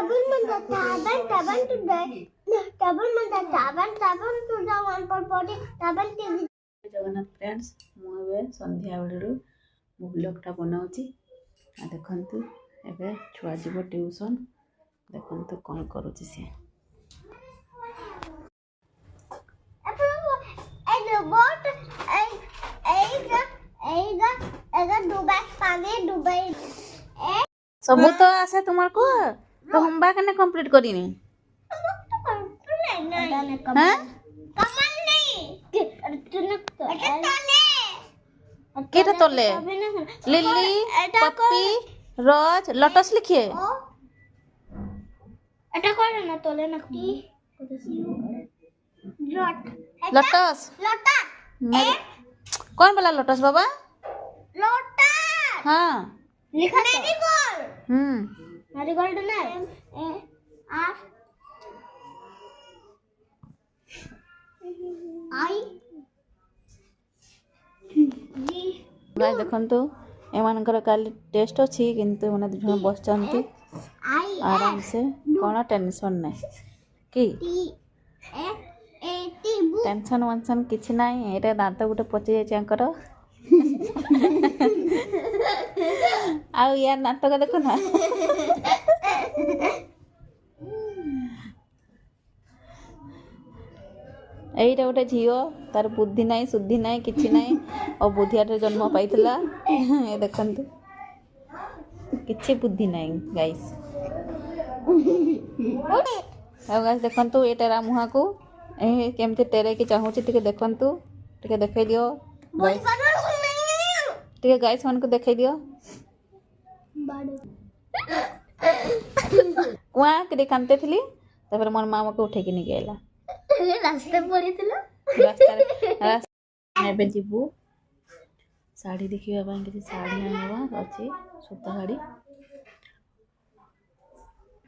table में table to table में table to the one for body table TV Jagannath friends मुझे संध्या बेलू मो ब्लॉगटा बनाऊँगी देखु एवं छुआ जीव ट्यूशन देखु कौन करुँची सी सबू तो आसे तुमार को तो होमवर्क ने कंप्लीट करिनी हां केटा तले लिली पप्पी रोज लोटस लिखिए এটা করে না তলে নাকি लोटस লতা कौन वाला लोटस बाबा লতা हाँ लिखा मेरीगोल्ड मेरीगोल्ड ना आर आई जी भाई देखंतु एमानकर काली टेस्ट अछि किंतु माने दुजन बसचंती आराम से कोन टेंशन नै की टेंशन वंशन किछ नै एटा दांत गुटे पचि जाय चंकर आ यार नाटक देखो ना एटा गोटे झीओ तार बुद्धि नाई शुद्धि नाई किछि नाई और बुद्धियाटे जन्म पाइथिला ए देखंतु किछि बुद्धि नाई गाइस आ गाइस देखंतु एटा मुहा को ए केमते टेरे की चाहूची टिके देखंतु टिके देखाई दियो गाइस टिके गाइस मन को देखाई दियो कुआ के कांते थली तापर मोर मामा को उठे के नि गेला रास्ते पड़ी थिला रास्ता एबे जीबू साड़ी देखिबा बाई कि साड़ी आनबा अछि सूता साड़ी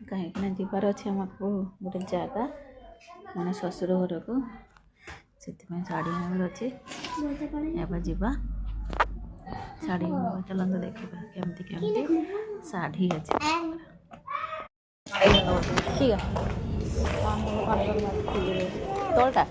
कहीं कि जीवार अच्छे हमको गोटे जगह माने ससुर घर को से साड़ी आनबार अच्छे एबे जीवा साड़ी चलते देखा केमती केमती साड़ी अच्छे ठीक है तोलटा